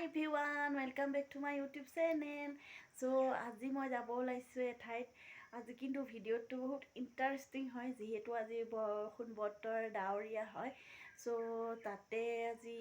everyone, welcome back to my YouTube channel. So আজি মই যাব ওলাইছো এঠাইত আজি কিন্তু ভিডিওটো বহুত ইন্টাৰেষ্টিং হয় যেহেতু আজি বৰষুণ বতৰ ডাৱৰীয়া হয় সো তাতে আজি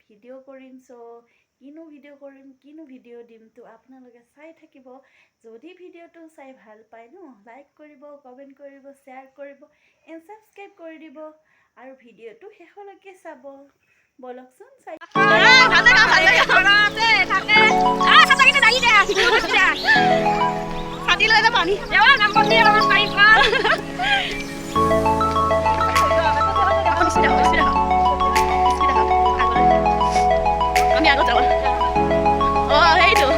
ভিডিও কৰিম সো কিনো ভিডিও দিম তো আপোনালোকে চাই থাকিব যদি ভিডিওটো চাই ভাল পায় ন লাইক কৰিব কমেন্ট কৰিব শেয়াৰ কৰিব এণ্ড সাবস্ক্ৰাইব কৰি দিব আৰু ভিডিওটো শেষলৈকে চাব বলকচোন চাই sati lo ada pani. Ya, gampang dia harus kain kan. Sudah. Kami agak jauh. Oh, itu.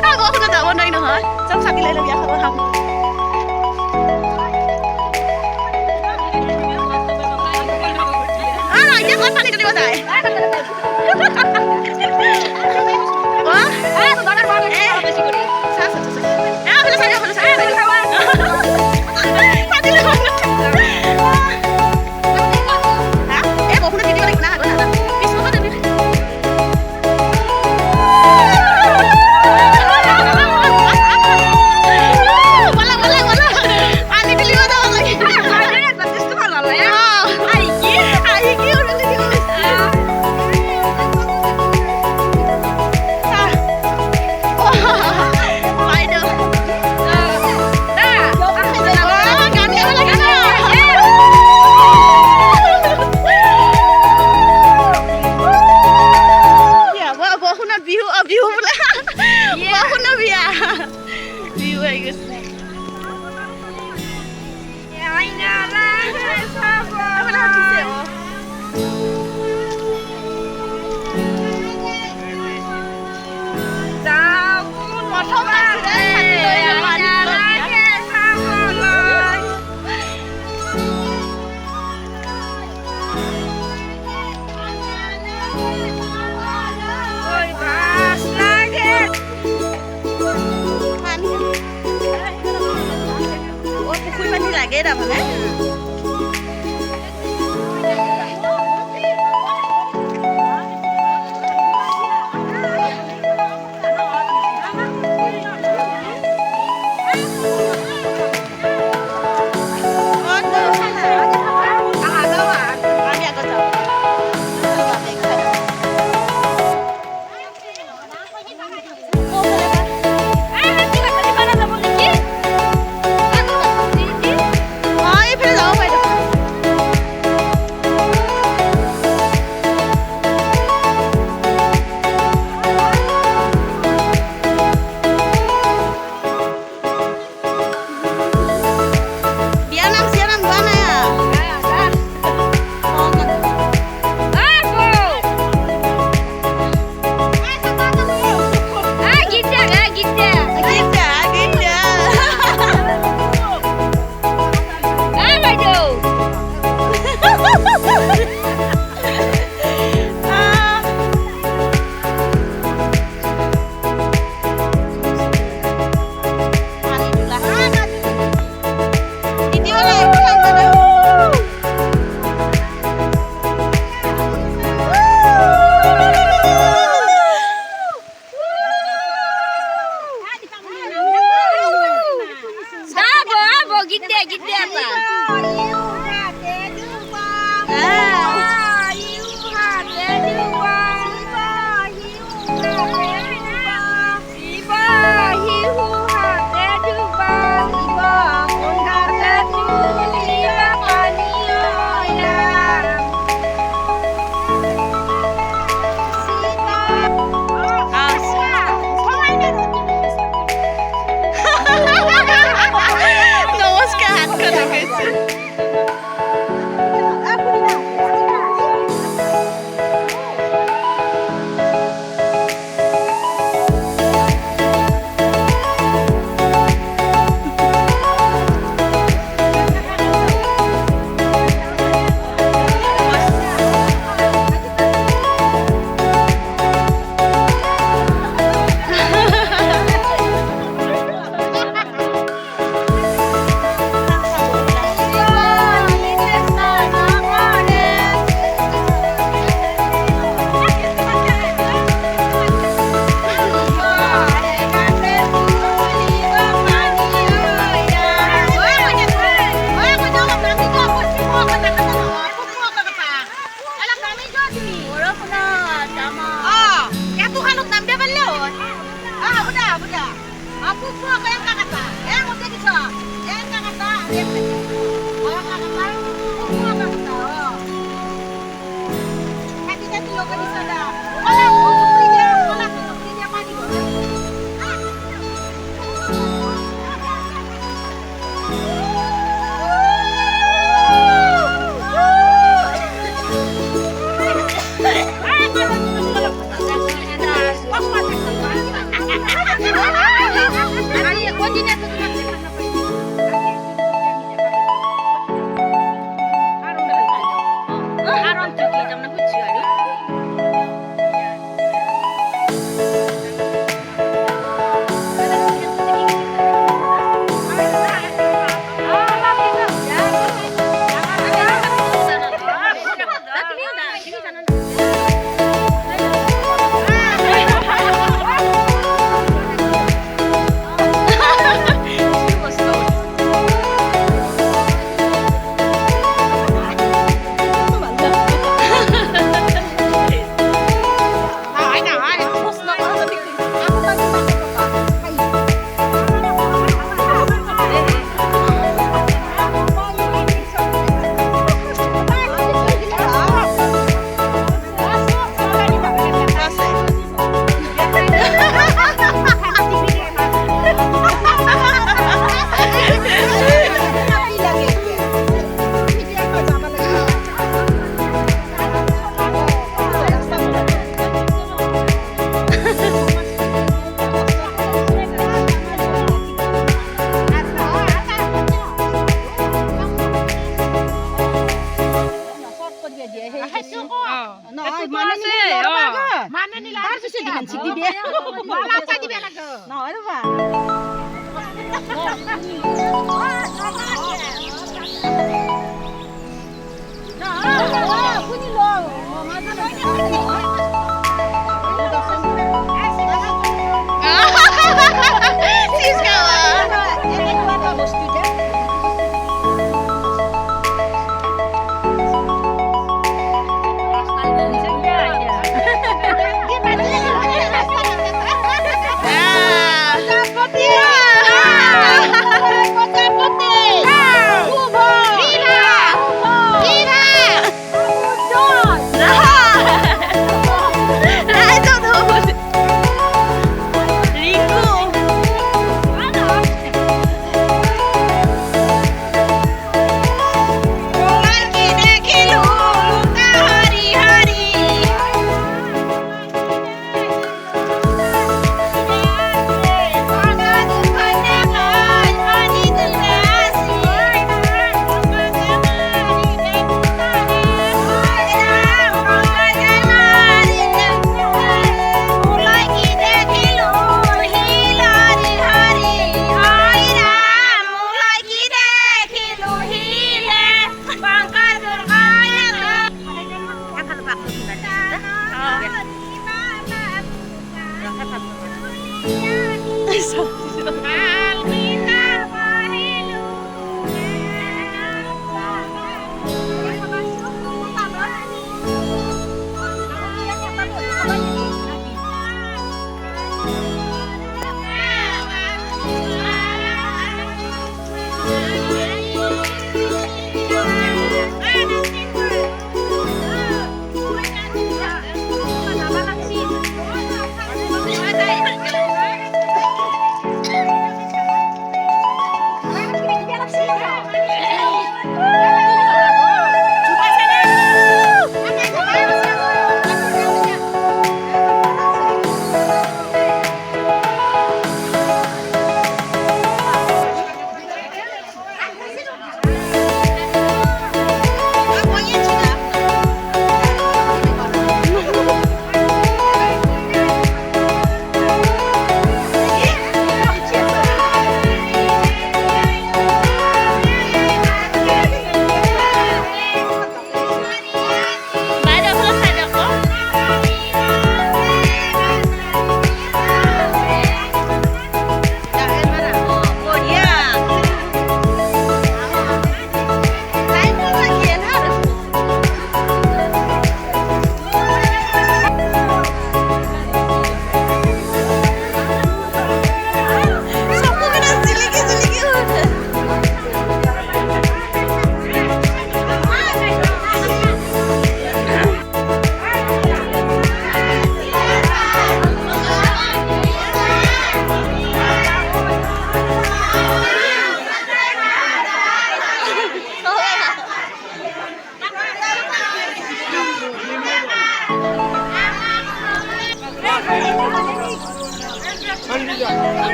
Aku sudah jauh dari noh. Jom sati lo lebih aku ham. Ini kan pani dari mana? Wah, benar banget. Lagi dah mana? Hãy subscribe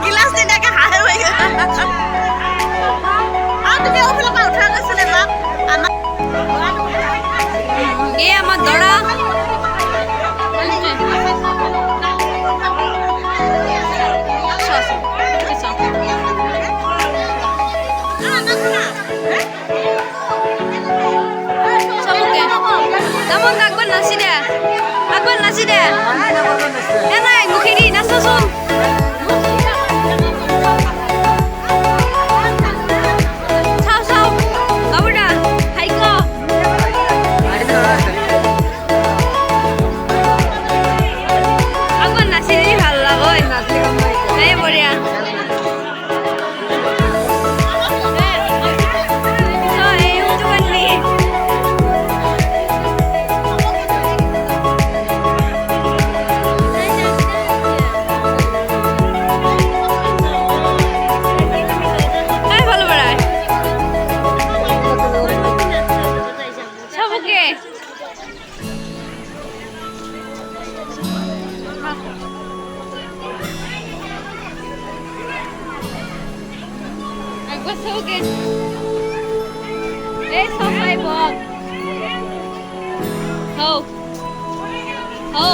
গিলাস তেনেকে হাঁহে হৈ গ'ল আৰু তুমি ওফালৰ পৰা উঠাই গৈছিলে বাপ আমাৰ দৰা Kamu agak nasi deh, agak nasi deh. Enak, mukiri nasi sun. Sao, kamu dah, hai ko. Agak nasi ni hal lah, boy. Hey, boleh. What's so good? It's so my Bob. Ho. Ho.